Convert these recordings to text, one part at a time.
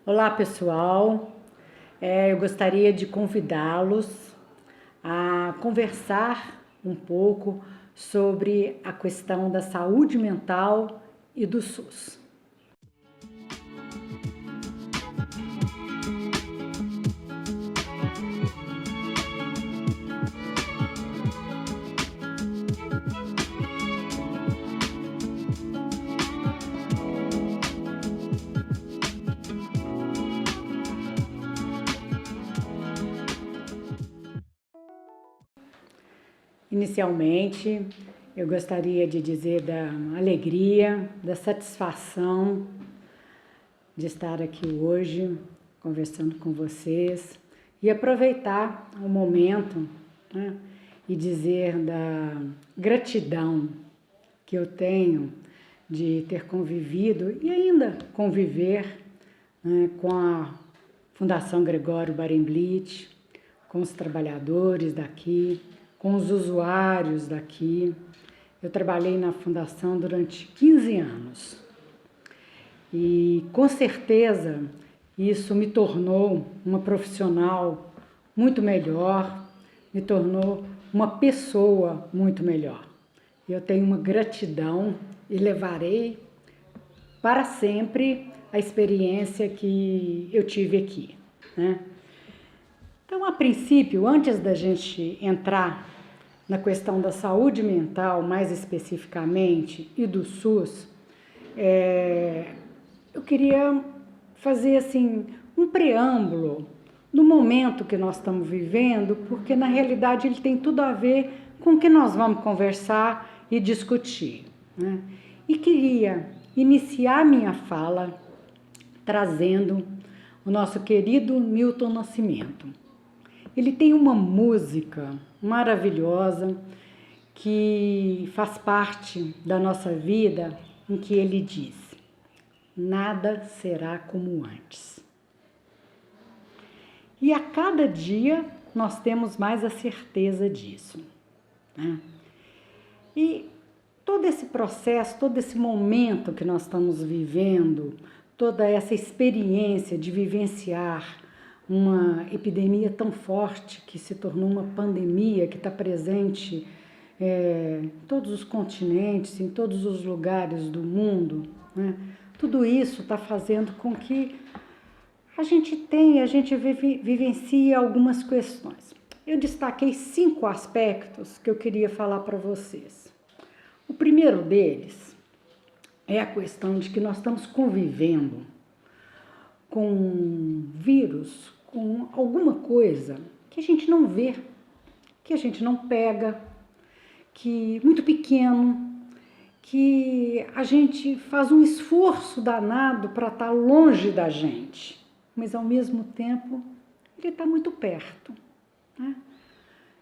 Olá pessoal, eu gostaria de convidá-los a conversar um pouco sobre a questão da saúde mental e do SUS. Inicialmente, eu gostaria de dizer da alegria, da satisfação de estar aqui hoje conversando com vocês e aproveitar o momento, né, e dizer da gratidão que eu tenho de ter convivido e ainda conviver, né, com a Fundação Gregório Barenblit, com os trabalhadores daqui, com os usuários daqui. Eu trabalhei na fundação durante 15 anos e com certeza isso me tornou uma profissional muito melhor, me tornou uma pessoa muito melhor. Eu tenho uma gratidão e levarei para sempre a experiência que eu tive aqui, né? Então, a princípio, antes da gente entrar na questão da saúde mental, mais especificamente, e do SUS, eu queria fazer assim um preâmbulo do momento que nós estamos vivendo, porque na realidade ele tem tudo a ver com o que nós vamos conversar e discutir, né? E queria iniciar minha fala trazendo o nosso querido Milton Nascimento. Ele tem uma música maravilhosa que faz parte da nossa vida, em que ele diz: nada será como antes. E a cada dia nós temos mais a certeza disso, né? E todo esse processo, todo esse momento que nós estamos vivendo, toda essa experiência de vivenciar uma epidemia tão forte que se tornou uma pandemia, que está presente em todos os continentes, em todos os lugares do mundo, né? Tudo isso está fazendo com que a gente vivencie algumas questões. Eu destaquei 5 aspectos que eu queria falar para vocês. O primeiro deles é a questão de que nós estamos convivendo com um vírus, com alguma coisa que a gente não vê, que a gente não pega, que muito pequeno, que a gente faz um esforço danado para estar longe da gente, mas ao mesmo tempo ele está muito perto, né?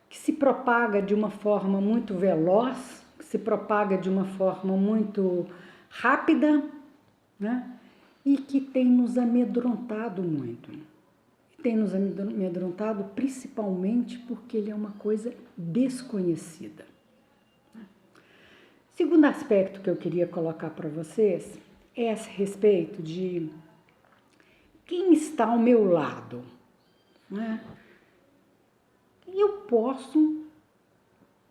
Que se propaga de uma forma muito veloz, que se propaga de uma forma muito rápida, né? E que tem nos amedrontado muito. Tem nos amedrontado principalmente porque ele é uma coisa desconhecida. Segundo aspecto que eu queria colocar para vocês é a respeito de quem está ao meu lado, né? E eu posso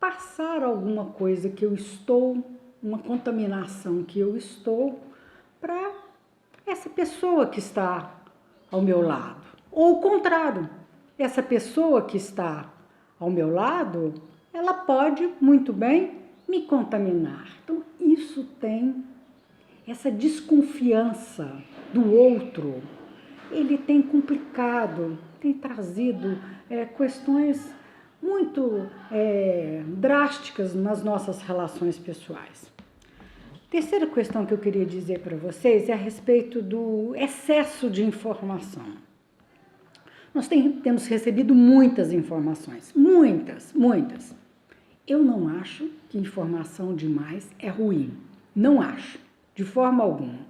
passar alguma coisa que eu estou, uma contaminação que eu estou, para essa pessoa que está ao meu lado. Ou o contrário, essa pessoa que está ao meu lado, ela pode muito bem me contaminar. Então, isso tem essa desconfiança do outro, ele tem complicado, tem trazido questões muito drásticas nas nossas relações pessoais. Terceira questão que eu queria dizer para vocês é a respeito do excesso de informação. Nós temos recebido muitas informações, muitas. Eu não acho que informação demais é ruim, não acho, de forma alguma.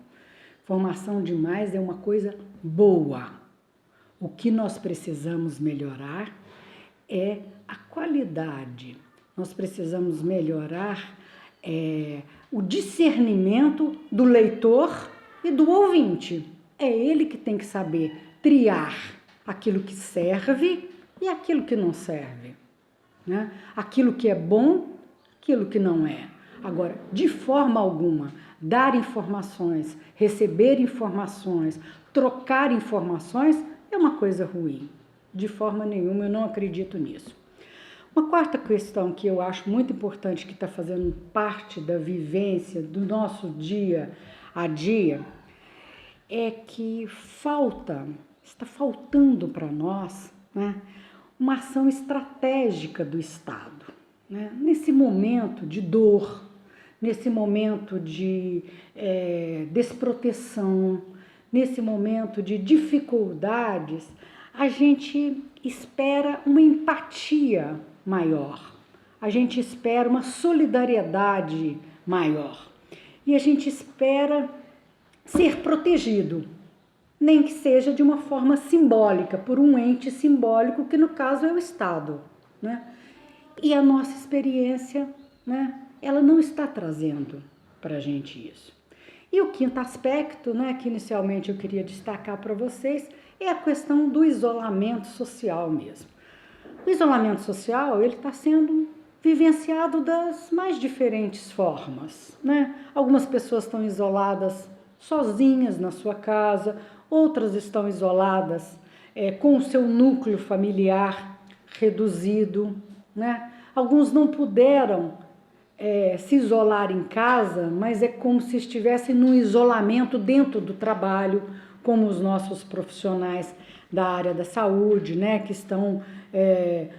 Informação demais é uma coisa boa. O que nós precisamos melhorar é a qualidade. Nós precisamos melhorar o discernimento do leitor e do ouvinte. É ele que tem que saber triar aquilo que serve e aquilo que não serve, né? Aquilo que é bom, aquilo que não é. Agora, de forma alguma, dar informações, receber informações, trocar informações é uma coisa ruim. De forma nenhuma, eu não acredito nisso. Uma quarta questão que eu acho muito importante, que está fazendo parte da vivência do nosso dia a dia, é que está faltando para nós, né, uma ação estratégica do Estado, né? Nesse momento de dor, nesse momento de desproteção, nesse momento de dificuldades, a gente espera uma empatia maior, a gente espera uma solidariedade maior e a gente espera ser protegido, nem que seja de uma forma simbólica, por um ente simbólico, que no caso é o Estado, né? E a nossa experiência, né, ela não está trazendo para a gente isso. E o quinto aspecto, né, que inicialmente eu queria destacar para vocês, é a questão do isolamento social mesmo. O isolamento social, ele está sendo vivenciado das mais diferentes formas, né? Algumas pessoas estão isoladas sozinhas na sua casa, outras estão isoladas com o seu núcleo familiar reduzido, né? Alguns não puderam se isolar em casa, mas é como se estivessem num isolamento dentro do trabalho, como os nossos profissionais da área da saúde, né, que estão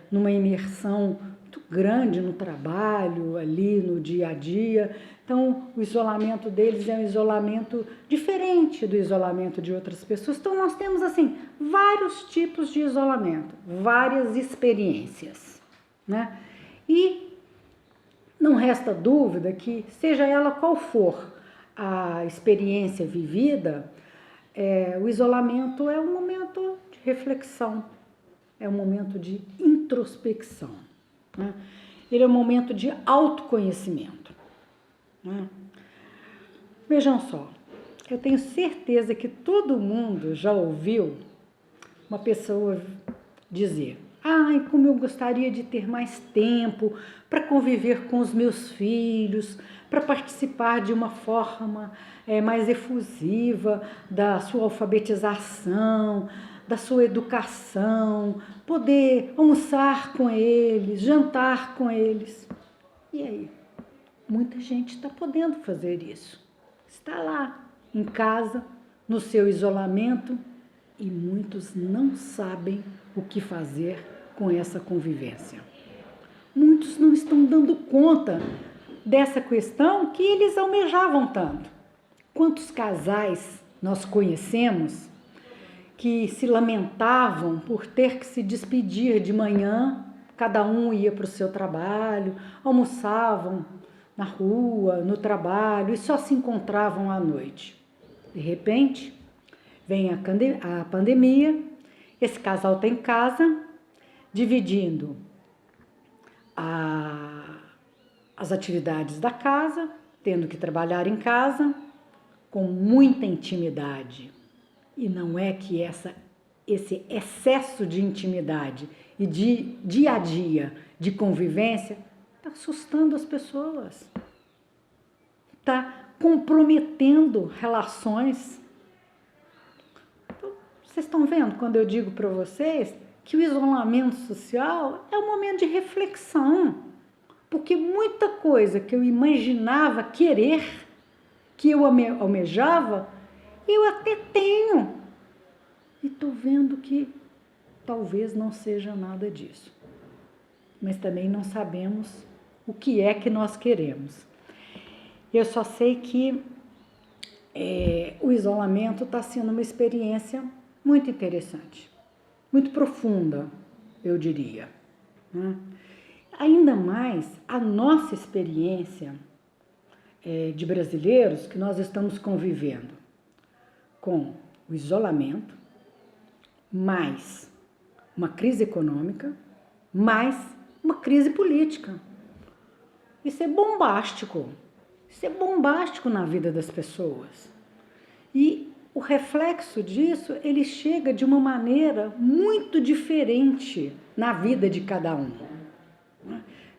numa imersão muito grande no trabalho, ali no dia a dia. Então, o isolamento deles é um isolamento diferente do isolamento de outras pessoas. Então, nós temos, assim, vários tipos de isolamento, várias experiências, né? E não resta dúvida que, seja ela qual for a experiência vivida, o isolamento é um momento de reflexão, é um momento de introspecção, né? Ele é um momento de autoconhecimento, né? Vejam só, eu tenho certeza que todo mundo já ouviu uma pessoa dizer: ai, como eu gostaria de ter mais tempo para conviver com os meus filhos, para participar de uma forma mais efusiva da sua alfabetização, da sua educação, poder almoçar com eles, jantar com eles. E aí? Muita gente está podendo fazer isso. Está lá, em casa, no seu isolamento, e muitos não sabem o que fazer com essa convivência. Muitos não estão dando conta dessa questão que eles almejavam tanto. Quantos casais nós conhecemos que se lamentavam por ter que se despedir de manhã, cada um ia para o seu trabalho, almoçavam na rua, no trabalho, e só se encontravam à noite. De repente, vem a pandemia, esse casal está em casa, dividindo as atividades da casa, tendo que trabalhar em casa, com muita intimidade. E não é que esse excesso de intimidade e de dia a dia, de convivência, está assustando as pessoas, está comprometendo relações. Então, vocês estão vendo quando eu digo para vocês que o isolamento social é um momento de reflexão, porque muita coisa que eu imaginava querer, que eu almejava, eu até tenho, e estou vendo que talvez não seja nada disso, mas também não sabemos o que é que nós queremos. Eu só sei que o isolamento está sendo uma experiência muito interessante, muito profunda, eu diria, né? Ainda mais a nossa experiência de brasileiros, que nós estamos convivendo com o isolamento, mais uma crise econômica, mais uma crise política. Isso é bombástico na vida das pessoas. E o reflexo disso, ele chega de uma maneira muito diferente na vida de cada um.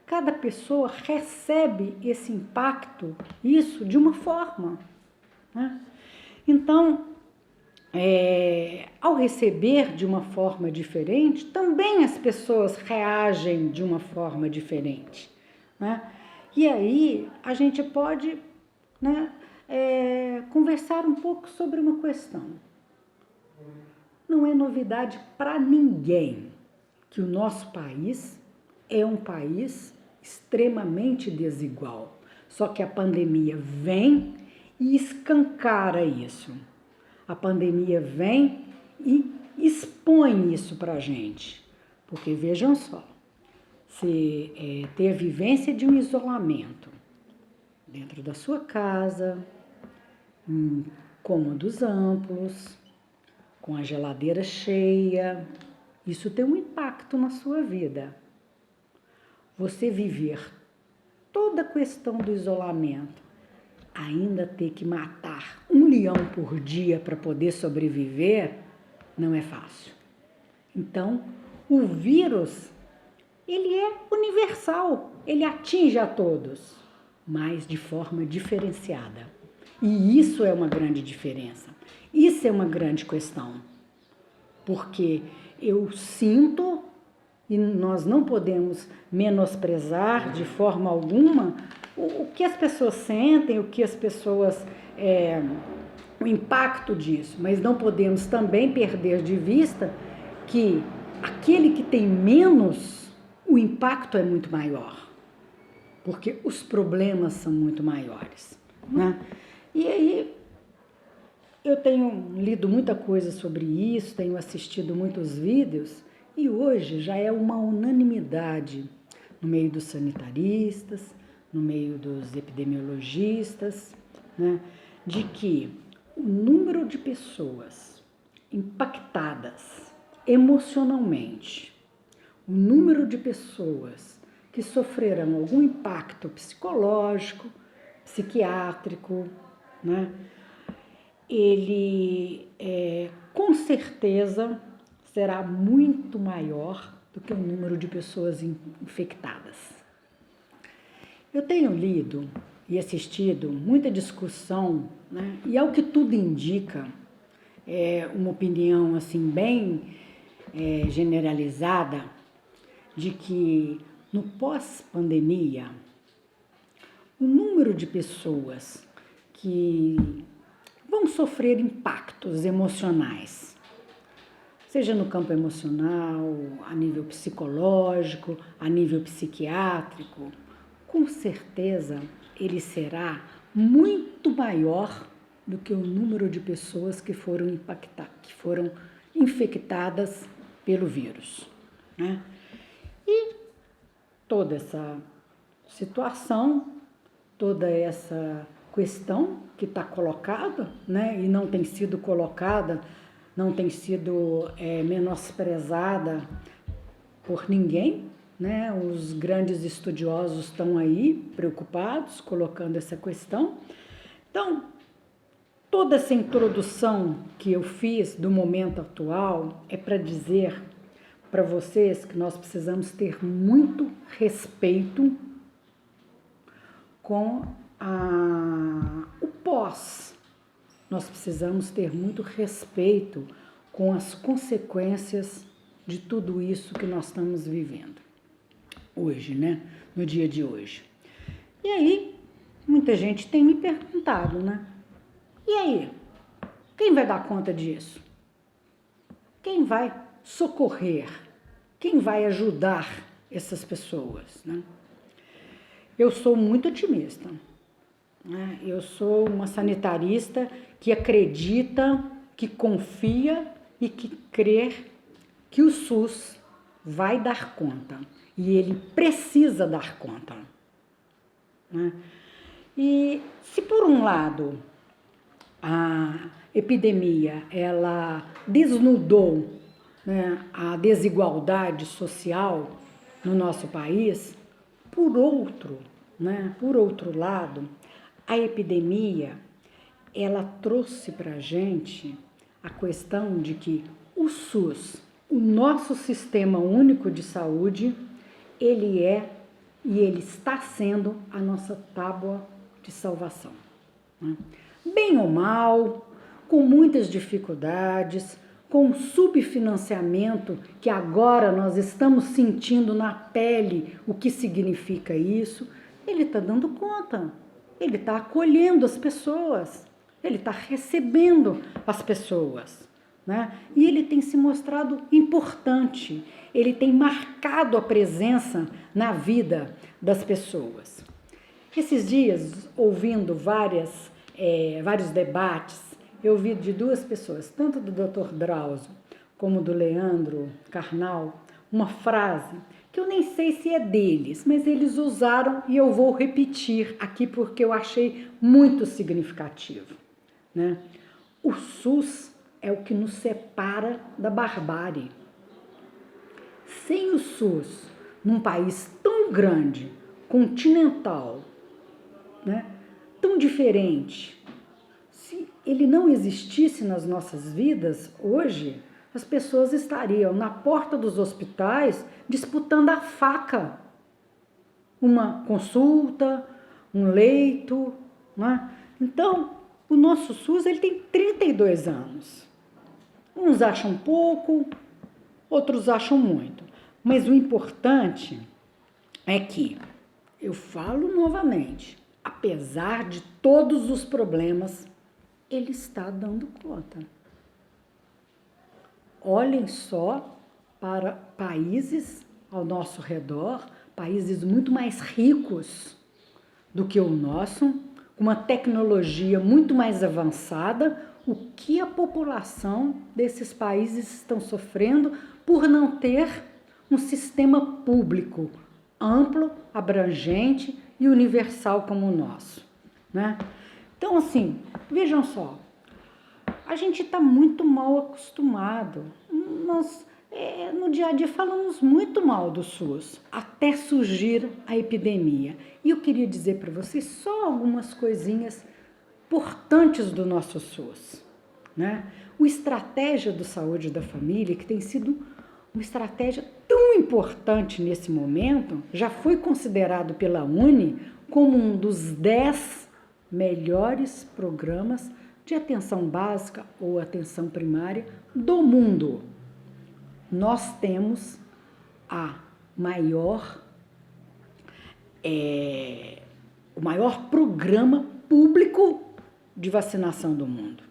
Cada pessoa recebe esse impacto, isso de uma forma. Então, ao receber de uma forma diferente, também as pessoas reagem de uma forma diferente. E aí a gente pode conversar um pouco sobre uma questão. Não é novidade para ninguém que o nosso país é um país extremamente desigual. Só que a pandemia vem e escancara isso. A pandemia vem e expõe isso para a gente. Porque vejam só, se ter a vivência de um isolamento dentro da sua casa, em cômodos amplos, com a geladeira cheia, isso tem um impacto na sua vida. Você viver toda a questão do isolamento, ainda ter que matar 1 leão por dia para poder sobreviver, não é fácil. Então, o vírus, ele é universal, ele atinge a todos, mas de forma diferenciada. E isso é uma grande diferença, isso é uma grande questão, porque eu sinto, e nós não podemos menosprezar de forma alguma o que as pessoas sentem, o que as pessoas, o impacto disso, mas não podemos também perder de vista que aquele que tem menos, o impacto é muito maior, porque os problemas são muito maiores, E aí, eu tenho lido muita coisa sobre isso, tenho assistido muitos vídeos, e hoje já é uma unanimidade no meio dos sanitaristas, no meio dos epidemiologistas, de que o número de pessoas impactadas emocionalmente, o número de pessoas que sofreram algum impacto psicológico, psiquiátrico, ele com certeza será muito maior do que o número de pessoas infectadas. Eu tenho lido e assistido muita discussão, e ao que tudo indica, uma opinião assim bem generalizada, de que no pós-pandemia, o número de pessoas que vão sofrer impactos emocionais, seja no campo emocional, a nível psicológico, a nível psiquiátrico, com certeza ele será muito maior do que o número de pessoas que foram infectadas pelo vírus. E toda essa situação, toda essa questão que está colocada, e não tem sido colocada, não tem sido menosprezada por ninguém, Os grandes estudiosos estão aí preocupados, colocando essa questão. Então, toda essa introdução que eu fiz do momento atual é para dizer para vocês que nós precisamos ter muito respeito com o pós. Nós precisamos ter muito respeito com as consequências de tudo isso que nós estamos vivendo hoje, no dia de hoje. E aí, muita gente tem me perguntado, e aí, quem vai dar conta disso? Quem vai socorrer? Quem vai ajudar essas pessoas, Eu sou muito otimista, Eu sou uma sanitarista que acredita, que confia e que crê que o SUS vai dar conta e ele precisa dar conta, E se por um lado a epidemia ela desnudou a desigualdade social no nosso país, por outro lado, a epidemia ela trouxe para a gente a questão de que o SUS, o nosso Sistema Único de Saúde, ele é e ele está sendo a nossa tábua de salvação, né? Bem ou mal, com muitas dificuldades, com subfinanciamento, que agora nós estamos sentindo na pele o que significa isso, ele está dando conta, ele está acolhendo as pessoas, ele está recebendo as pessoas, né? E ele tem se mostrado importante, ele tem marcado a presença na vida das pessoas. Esses dias, ouvindo vários debates, eu ouvi de duas pessoas, tanto do Dr. Drauzio como do Leandro Carnal, uma frase que eu nem sei se é deles, mas eles usaram e eu vou repetir aqui porque eu achei muito significativo, né? O SUS é o que nos separa da barbárie. Sem o SUS, num país tão grande, continental, né, tão diferente, se ele não existisse nas nossas vidas, hoje as pessoas estariam na porta dos hospitais disputando a faca. Uma consulta, um leito, né? Então, o nosso SUS ele tem 32 anos. Uns acham pouco, outros acham muito. Mas o importante é que, eu falo novamente, apesar de todos os problemas, ele está dando conta. Olhem só para países ao nosso redor, países muito mais ricos do que o nosso, com uma tecnologia muito mais avançada, o que a população desses países estão sofrendo por não ter um sistema público amplo, abrangente e universal como o nosso, né? Então, assim, vejam só, a gente está muito mal acostumado. Nós, no dia a dia, falamos muito mal do SUS, até surgir a epidemia. E eu queria dizer para vocês só algumas coisinhas importantes do nosso SUS, né? O Estratégia do Saúde da Família, que tem sido uma estratégia tão importante nesse momento, já foi considerado pela UNE como um dos 10 melhores programas de atenção básica ou atenção primária do mundo. Nós temos o maior programa público de vacinação do mundo.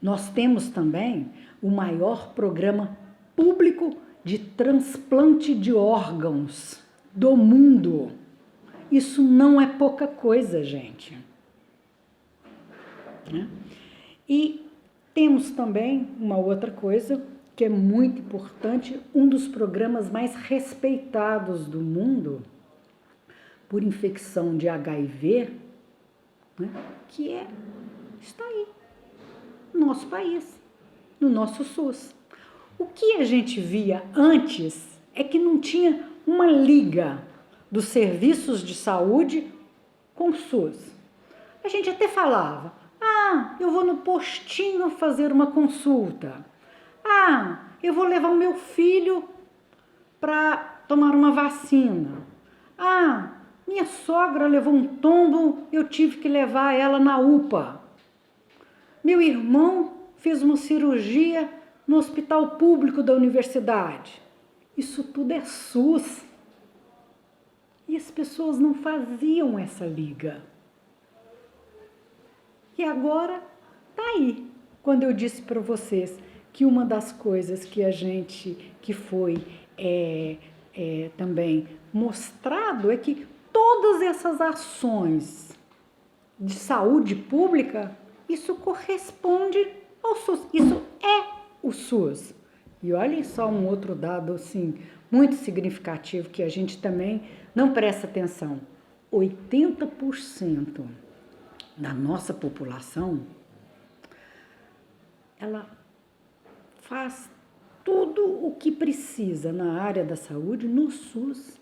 Nós temos também o maior programa público de transplante de órgãos do mundo. Isso não é pouca coisa, gente. E temos também uma outra coisa que é muito importante, um dos programas mais respeitados do mundo por infecção de HIV, né, que está aí, no nosso país, no nosso SUS. O que a gente via antes é que não tinha uma liga dos serviços de saúde com o SUS. A gente até falava, eu vou no postinho fazer uma consulta. Eu vou levar o meu filho para tomar uma vacina. Minha sogra levou um tombo, eu tive que levar ela na UPA. Meu irmão fez uma cirurgia no hospital público da universidade. Isso tudo é SUS. E as pessoas não faziam essa liga. E agora tá aí. Quando eu disse para vocês que uma das coisas que a gente, que foi também mostrado é que todas essas ações de saúde pública, isso corresponde ao SUS. Isso é o SUS. E olhem só um outro dado assim, muito significativo que a gente também não presta atenção. 80% da nossa população, ela faz tudo o que precisa na área da saúde no SUS.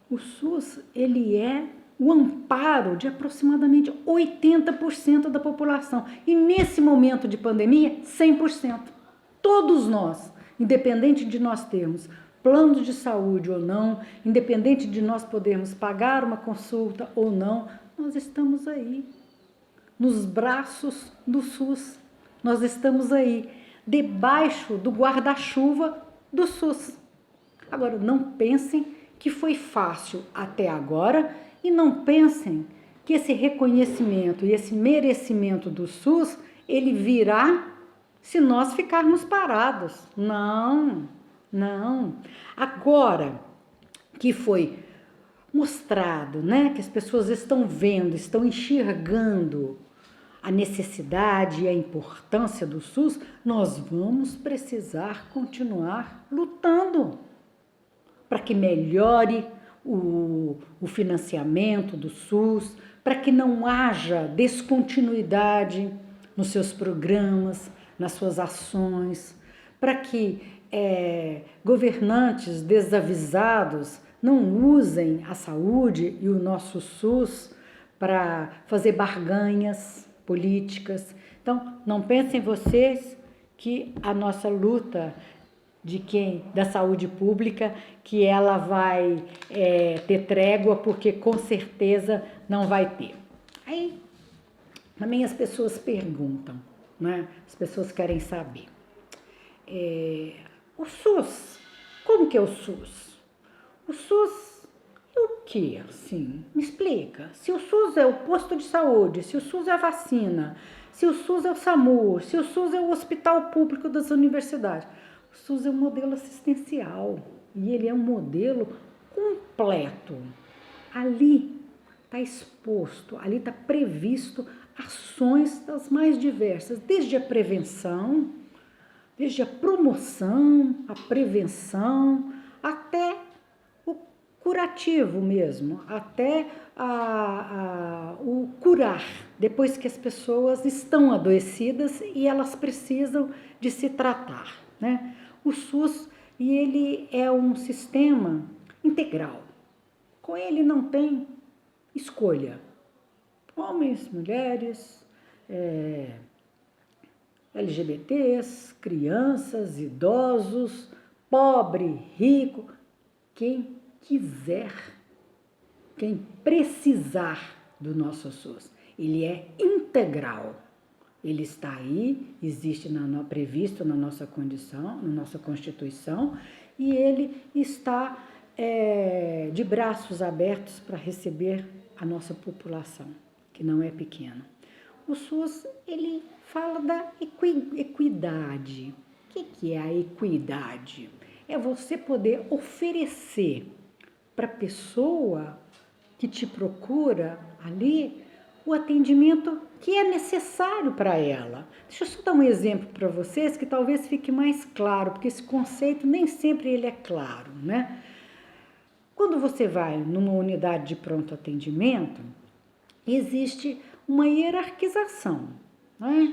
O SUS, ele é o amparo de aproximadamente 80% da população. E nesse momento de pandemia, 100%. Todos nós, independente de nós termos plano de saúde ou não, independente de nós podermos pagar uma consulta ou não, nós estamos aí, nos braços do SUS. Nós estamos aí, debaixo do guarda-chuva do SUS. Agora, não pensem que foi fácil até agora e não pensem que esse reconhecimento e esse merecimento do SUS, ele virá se nós ficarmos parados. Não, não. Agora que foi mostrado, né, que as pessoas estão vendo, estão enxergando a necessidade e a importância do SUS, nós vamos precisar continuar lutando para que melhore o financiamento do SUS, para que não haja descontinuidade nos seus programas, nas suas ações, para que governantes desavisados não usem a saúde e o nosso SUS para fazer barganhas políticas. Então, não pensem vocês que a nossa luta da saúde pública, que ela vai ter trégua, porque com certeza não vai ter. Aí, também as pessoas perguntam, né? As pessoas querem saber. O SUS, como que é o SUS? O SUS é o quê? Assim, me explica. Se o SUS é o posto de saúde, se o SUS é a vacina, se o SUS é o SAMU, se o SUS é o hospital público das universidades. O SUS é um modelo assistencial e ele é um modelo completo. Ali está exposto, ali está previsto ações das mais diversas, desde a prevenção, desde a promoção, a prevenção, até o curativo mesmo, até o curar, depois que as pessoas estão adoecidas e elas precisam de se tratar, né? O SUS, ele é um sistema integral, com ele não tem escolha, homens, mulheres, LGBTs, crianças, idosos, pobre, rico, quem quiser, quem precisar do nosso SUS. Ele é integral, ele está aí, existe previsto na nossa condição, na nossa Constituição, e ele está de braços abertos para receber a nossa população, que não é pequena. O SUS, ele fala da equidade. O que é a equidade? É você poder oferecer para a pessoa que te procura ali o atendimento que é necessário para ela. Deixa eu só dar um exemplo para vocês que talvez fique mais claro, porque esse conceito nem sempre ele é claro, né? Quando você vai numa unidade de pronto atendimento, existe uma hierarquização, né?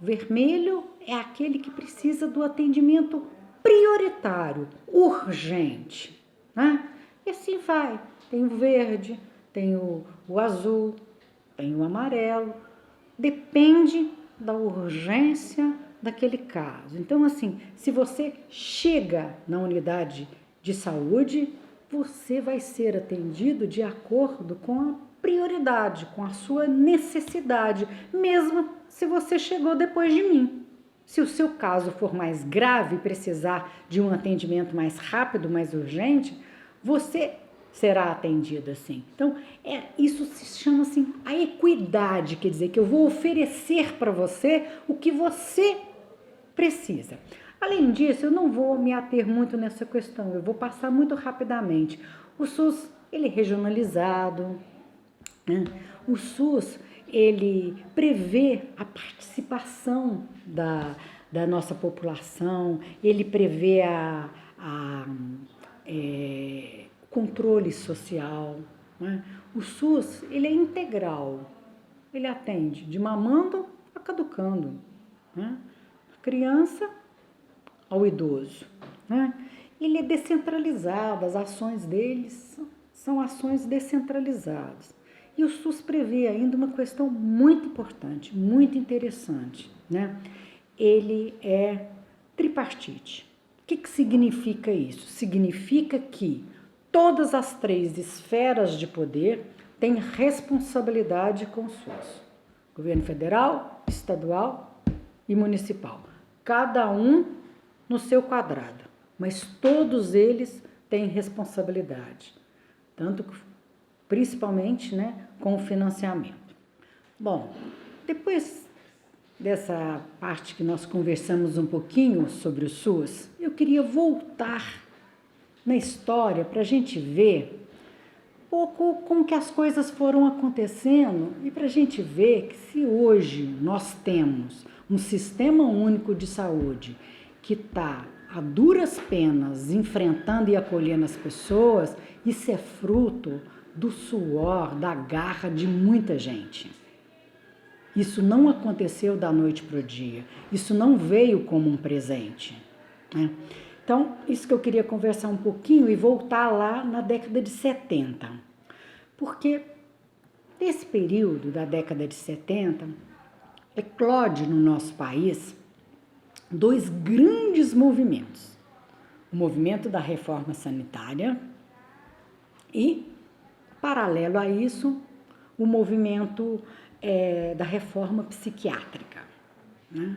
Vermelho é aquele que precisa do atendimento prioritário, urgente, né? E assim vai. Tem o verde, tem o azul, tem o amarelo. Depende da urgência daquele caso. Então, assim, se você chega na unidade de saúde, você vai ser atendido de acordo com a prioridade, com a sua necessidade, mesmo se você chegou depois de mim. Se o seu caso for mais grave e precisar de um atendimento mais rápido, mais urgente, você será atendido assim. Então, isso se chama assim a equidade, quer dizer que eu vou oferecer para você o que você precisa. Além disso, eu não vou me ater muito nessa questão, eu vou passar muito rapidamente. O SUS, ele é regionalizado, né? O SUS, ele prevê a participação da nossa população, ele prevê controle social, né? O SUS, ele é integral, ele atende de mamando a caducando, né? A criança ao idoso, né? Ele é descentralizado, as ações deles são ações descentralizadas. E o SUS prevê ainda uma questão muito importante, muito interessante, né? Ele é tripartite. O que significa isso? Significa que todas as 3 esferas de poder têm responsabilidade com o SUS. Governo federal, estadual e municipal. Cada um no seu quadrado, mas todos eles têm responsabilidade. Tanto, principalmente, né, com o financiamento. Bom, depois dessa parte que nós conversamos um pouquinho sobre o SUS, eu queria voltar na história para a gente ver um pouco como que as coisas foram acontecendo e para a gente ver que se hoje nós temos um sistema único de saúde que está a duras penas enfrentando e acolhendo as pessoas, isso é fruto do suor, da garra de muita gente. Isso não aconteceu da noite para o dia, isso não veio como um presente, né? Então, isso que eu queria conversar um pouquinho e voltar lá na década de 70. Porque nesse período da década de 70, eclode no nosso país 2 grandes movimentos. O movimento da reforma sanitária e, paralelo a isso, o movimento da reforma psiquiátrica, né?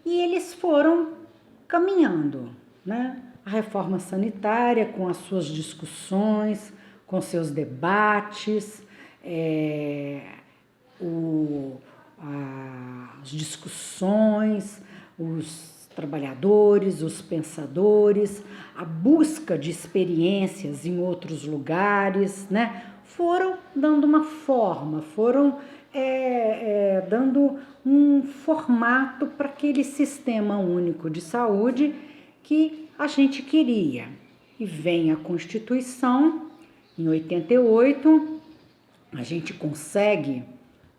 E eles foram caminhando, né? A reforma sanitária com as suas discussões, com seus debates, as discussões, os trabalhadores, os pensadores, a busca de experiências em outros lugares, né? Foram dando uma forma, foram dando um formato para aquele sistema único de saúde que a gente queria. E vem a Constituição, em 88, a gente consegue,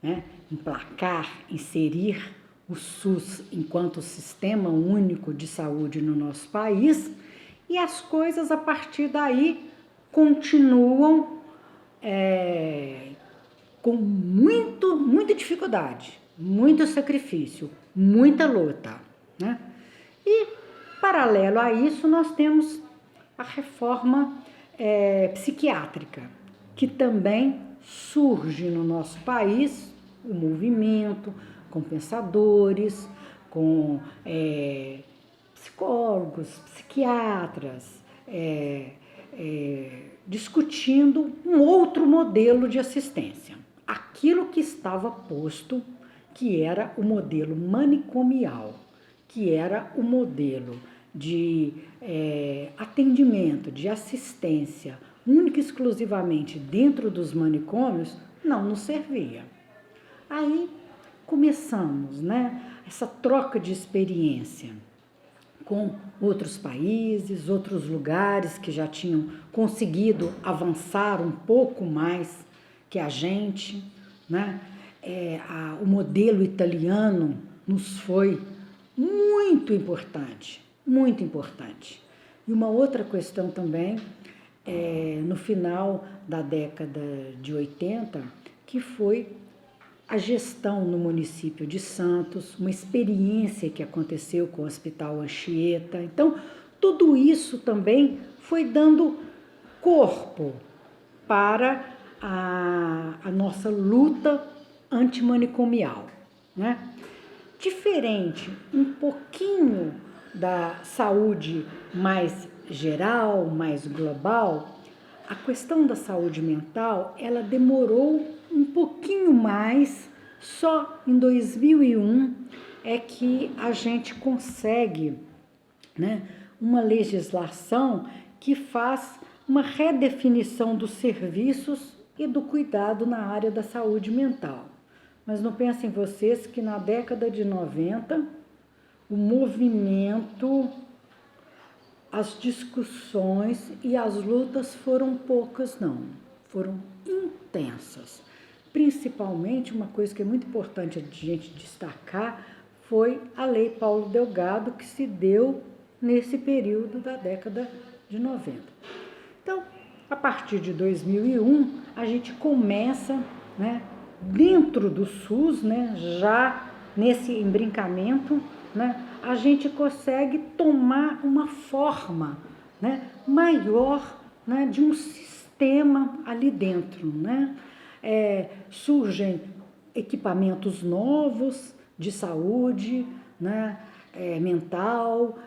né, emplacar, inserir o SUS enquanto sistema único de saúde no nosso país, e as coisas a partir daí continuam com muita dificuldade, muito sacrifício, muita luta, né? E, paralelo a isso, nós temos a reforma psiquiátrica, que também surge no nosso país, o movimento, com pensadores, com psicólogos, psiquiatras, discutindo um outro modelo de assistência. Aquilo que estava posto, que era o modelo manicomial, que era o modelo de atendimento, de assistência, única e exclusivamente dentro dos manicômios, não nos servia. Aí começamos, né, essa troca de experiência com outros países, outros lugares que já tinham conseguido avançar um pouco mais que a gente, né? O modelo italiano nos foi muito importante, muito importante. E uma outra questão também, no final da década de 80, que foi a gestão no município de Santos, uma experiência que aconteceu com o Hospital Anchieta. Então, tudo isso também foi dando corpo para a nossa luta antimanicomial, né? Diferente um pouquinho da saúde mais geral, mais global, a questão da saúde mental, ela demorou um pouquinho mais, só em 2001 é que a gente consegue, né, uma legislação que faz uma redefinição dos serviços e do cuidado na área da saúde mental. Mas não pensem vocês que na década de 90, o movimento, as discussões e as lutas foram poucas, não, foram intensas. Principalmente, uma coisa que é muito importante a gente destacar foi a Lei Paulo Delgado, que se deu nesse período da década de 90. Então, a partir de 2001, a gente começa, né, dentro do SUS, né, já nesse embrincamento, né, a gente consegue tomar uma forma, né, maior, né, de um sistema ali dentro, né? Surgem equipamentos novos de saúde, né, mental,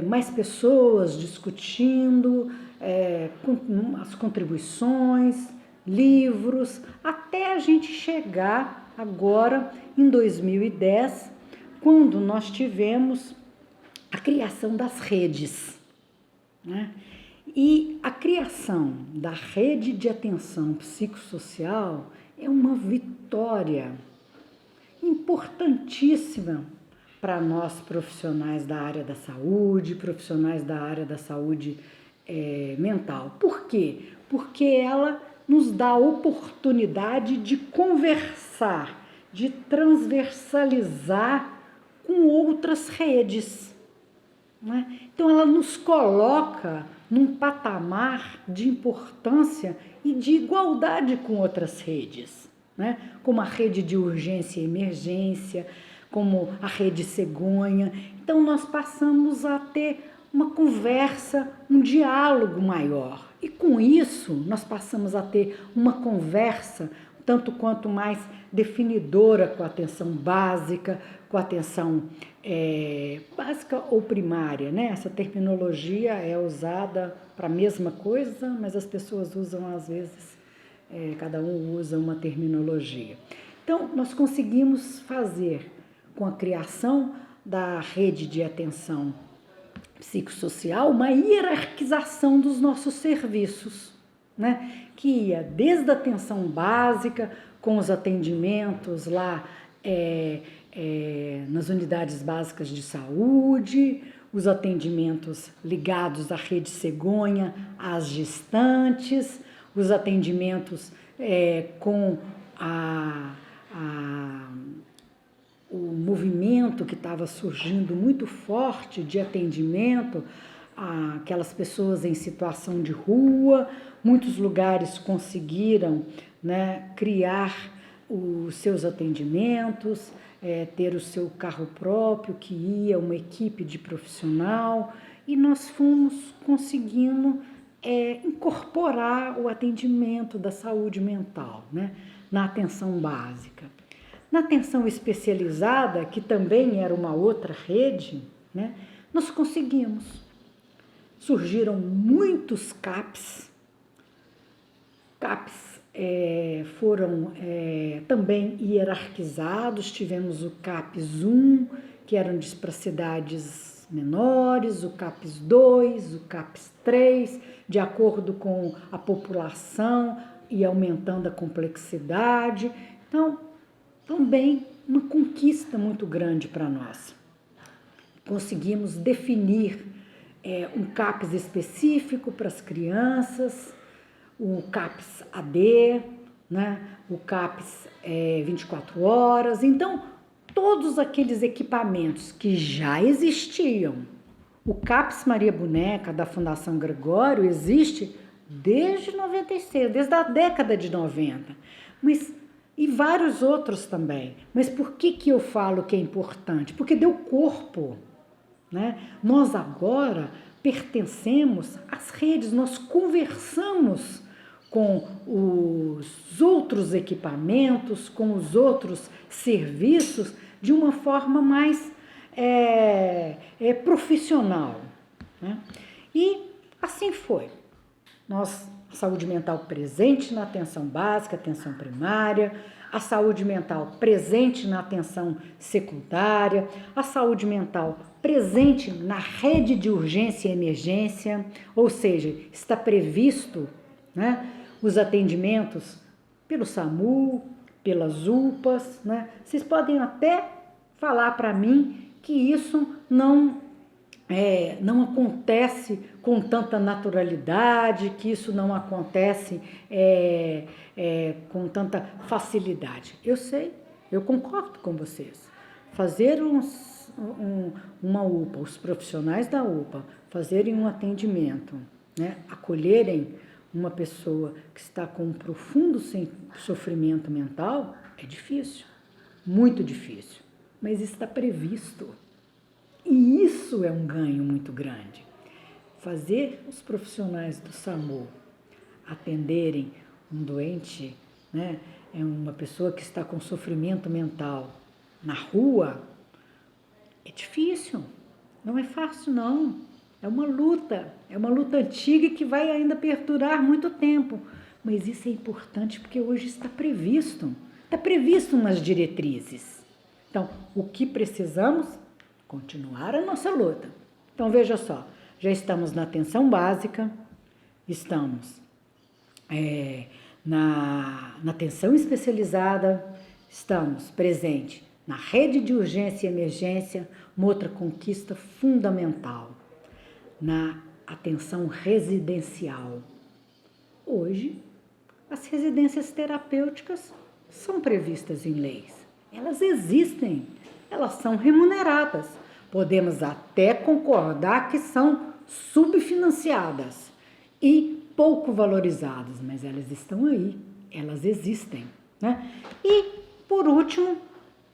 mais pessoas discutindo, as contribuições, livros, até a gente chegar agora em 2010, quando nós tivemos a criação das redes, né? E a criação da rede de atenção psicossocial é uma vitória importantíssima para nós profissionais da área da saúde, profissionais da área da saúde mental. Por quê? Porque ela nos dá a oportunidade de conversar, de transversalizar com outras redes, né? Então ela nos coloca num patamar de importância e de igualdade com outras redes, né? Como a rede de urgência e emergência, como a rede cegonha. Então nós passamos a ter uma conversa, um diálogo maior. E com isso nós passamos a ter uma conversa tanto quanto mais definidora com a atenção básica, com a atenção básica ou primária, né? Essa terminologia é usada para a mesma coisa, mas as pessoas usam às vezes, cada um usa uma terminologia. Então, nós conseguimos fazer com a criação da rede de atenção psicossocial uma hierarquização dos nossos serviços, né? Que ia desde a atenção básica, com os atendimentos lá nas unidades básicas de saúde, os atendimentos ligados à rede cegonha, às gestantes, os atendimentos com o movimento que estava surgindo muito forte de atendimento àquelas pessoas em situação de rua. Muitos lugares conseguiram, né, criar os seus atendimentos, ter o seu carro próprio, que ia uma equipe de profissional, e nós fomos conseguindo incorporar o atendimento da saúde mental, né, na atenção básica. Na atenção especializada, que também era uma outra rede, né, nós conseguimos. Surgiram muitos CAPs. CAPs foram também hierarquizados. Tivemos o CAPS 1, que eram para cidades menores, o CAPS 2, o CAPS 3, de acordo com a população e aumentando a complexidade. Então, também uma conquista muito grande para nós. Conseguimos definir um CAPS específico para as crianças, o CAPS AD, né? O CAPS 24 horas. Então, todos aqueles equipamentos que já existiam. O CAPS Maria Boneca, da Fundação Gregório, existe desde 96, desde a década de 90. E vários outros também. Mas por que eu falo que é importante? Porque deu corpo, né? Nós agora pertencemos às redes, nós conversamos com os outros equipamentos, com os outros serviços de uma forma mais profissional, né? E assim foi. A saúde mental presente na atenção básica, atenção primária, a saúde mental presente na atenção secundária, a saúde mental presente na rede de urgência e emergência, ou seja, está previsto, né, os atendimentos pelo SAMU, pelas UPAs, né? Vocês podem até falar para mim que isso não acontece com tanta naturalidade, que isso não acontece com tanta facilidade. Eu sei, eu concordo com vocês. Fazer uma UPA, os profissionais da UPA fazerem um atendimento, né, acolherem uma pessoa que está com um profundo sofrimento mental, é difícil, muito difícil, mas está previsto. E isso é um ganho muito grande. Fazer os profissionais do SAMU atenderem um doente, né, é uma pessoa que está com sofrimento mental na rua, é difícil, não é fácil não. É uma luta antiga que vai ainda perdurar muito tempo. Mas isso é importante porque hoje está previsto nas diretrizes. Então, o que precisamos? Continuar a nossa luta. Então, veja só, já estamos na atenção básica, estamos na atenção especializada, estamos presentes na rede de urgência e emergência, uma outra conquista fundamental, na atenção residencial. Hoje, as residências terapêuticas são previstas em leis. Elas existem, elas são remuneradas. Podemos até concordar que são subfinanciadas e pouco valorizadas, mas elas estão aí, elas existem, né? E, por último,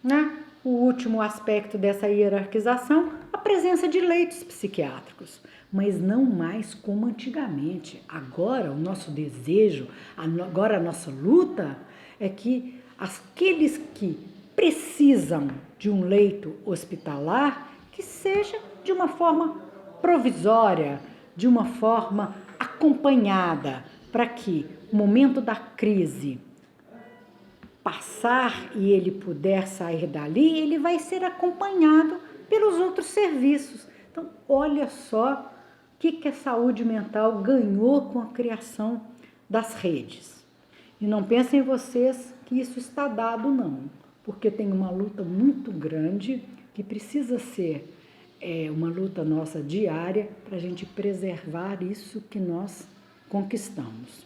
né, o último aspecto dessa hierarquização, a presença de leitos psiquiátricos, mas não mais como antigamente. Agora, o nosso desejo, agora a nossa luta é que aqueles que precisam de um leito hospitalar, que seja de uma forma provisória, de uma forma acompanhada, para que o momento da crise passar e ele puder sair dali, ele vai ser acompanhado pelos outros serviços. Então, olha só o que a saúde mental ganhou com a criação das redes. E não pensem vocês que isso está dado, não, porque tem uma luta muito grande que precisa ser uma luta nossa diária para a gente preservar isso que nós conquistamos.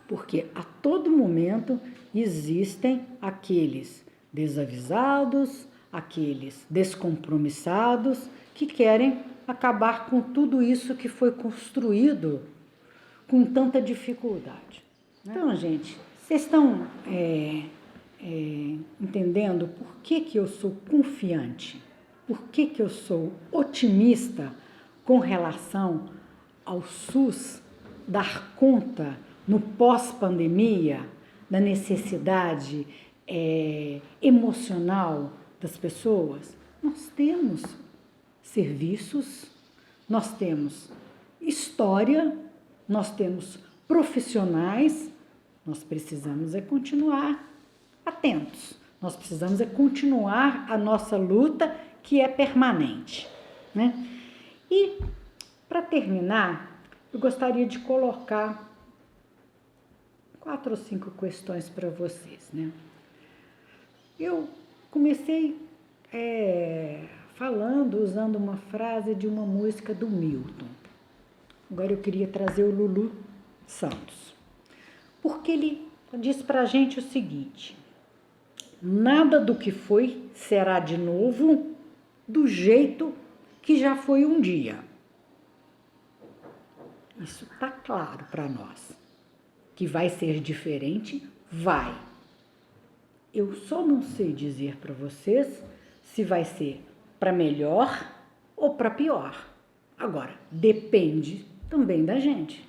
Porque a todo momento existem aqueles desavisados, aqueles descompromissados que querem acabar com tudo isso que foi construído com tanta dificuldade. Então, gente, vocês estão entendendo por que eu sou confiante? Por que eu sou otimista com relação ao SUS dar conta no pós-pandemia da necessidade emocional das pessoas? Nós temos serviços, nós temos história, nós temos profissionais, nós precisamos continuar atentos, nós precisamos continuar a nossa luta que é permanente, né? E, para terminar, eu gostaria de colocar 4 ou 5 questões para vocês, né? Eu comecei usando uma frase de uma música do Milton. Agora eu queria trazer o Lulu Santos, porque ele diz para a gente o seguinte: nada do que foi será de novo do jeito que já foi um dia. Isso está claro para nós. Que vai ser diferente, vai. Eu só não sei dizer para vocês se vai ser para melhor ou para pior. Agora, depende também da gente.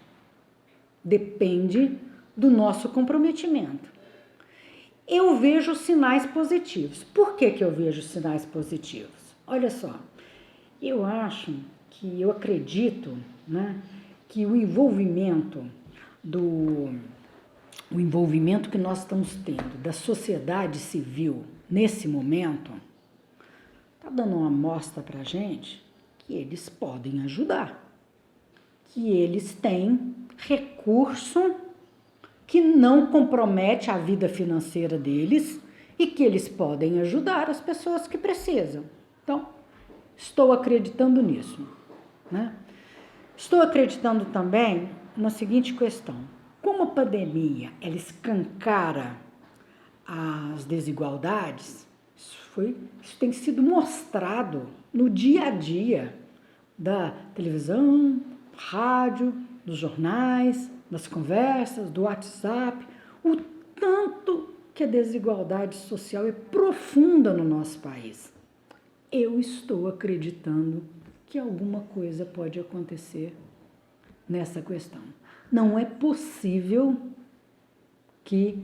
Depende do nosso comprometimento. Eu vejo sinais positivos. Por que eu vejo sinais positivos? Olha só, eu acredito, né, que o envolvimento que nós estamos tendo da sociedade civil nesse momento está dando uma amostra para a gente que eles podem ajudar, que eles têm recurso que não compromete a vida financeira deles e que eles podem ajudar as pessoas que precisam. Então, estou acreditando nisso, né? Estou acreditando também na seguinte questão: como a pandemia ela escancara as desigualdades, isso tem sido mostrado no dia a dia da televisão, rádio, dos jornais, das conversas, do WhatsApp, o tanto que a desigualdade social é profunda no nosso país. Eu estou acreditando que alguma coisa pode acontecer nessa questão. Não é possível que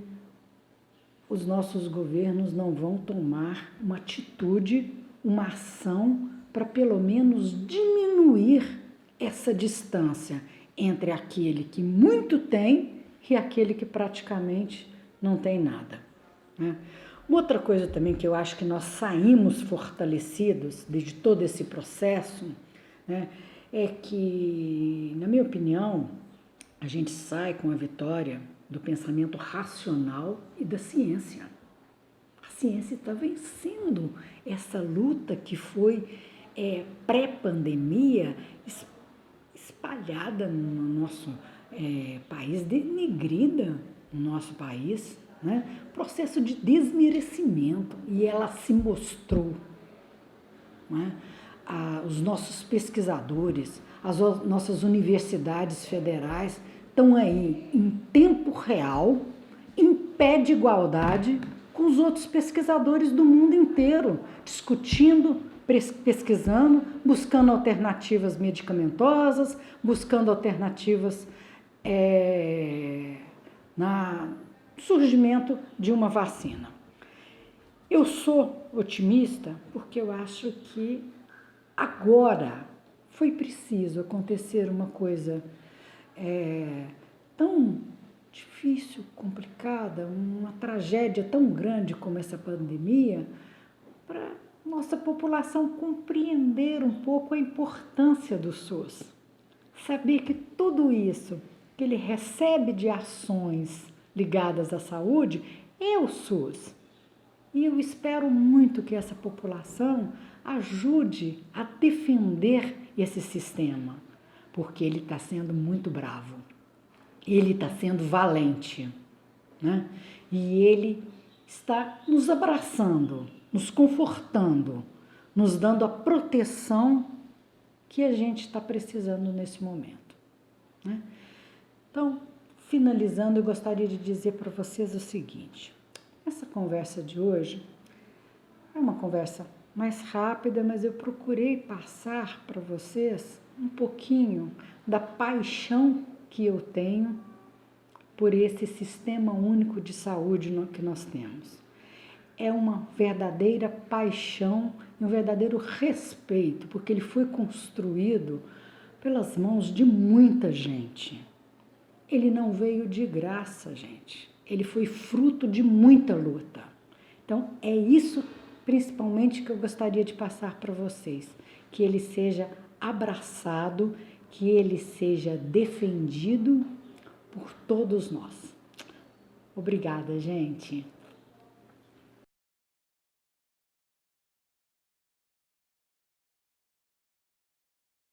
os nossos governos não vão tomar uma atitude, uma ação para pelo menos diminuir essa distância entre aquele que muito tem e aquele que praticamente não tem nada, né? Outra coisa também que eu acho que nós saímos fortalecidos de todo esse processo, né, é que, na minha opinião, a gente sai com a vitória do pensamento racional e da ciência. A ciência está vencendo essa luta que foi pré-pandemia, espalhada no nosso país, denegrida no nosso país, né? Processo de desmerecimento, e ela se mostrou, né? Os nossos pesquisadores, as nossas universidades federais estão aí em tempo real, em pé de igualdade com os outros pesquisadores do mundo inteiro, discutindo, pesquisando, buscando alternativas medicamentosas, buscando alternativas no surgimento de uma vacina. Eu sou otimista porque eu acho que agora foi preciso acontecer uma coisa tão difícil, complicada, uma tragédia tão grande como essa pandemia, para nossa população compreender um pouco a importância do SUS. Saber que tudo isso que ele recebe de ações ligadas à saúde é o SUS. E eu espero muito que essa população ajude a defender esse sistema, porque ele está sendo muito bravo, ele está sendo valente, né? E ele está nos abraçando, nos confortando, nos dando a proteção que a gente está precisando nesse momento, né? Então, finalizando, eu gostaria de dizer para vocês o seguinte: essa conversa de hoje é uma conversa mais rápida, mas eu procurei passar para vocês um pouquinho da paixão que eu tenho por esse sistema único de saúde que nós temos. É uma verdadeira paixão e um verdadeiro respeito, porque ele foi construído pelas mãos de muita gente. Ele não veio de graça, gente. Ele foi fruto de muita luta. Então, é isso principalmente que eu gostaria de passar para vocês, que ele seja abraçado, que ele seja defendido por todos nós. Obrigada, gente.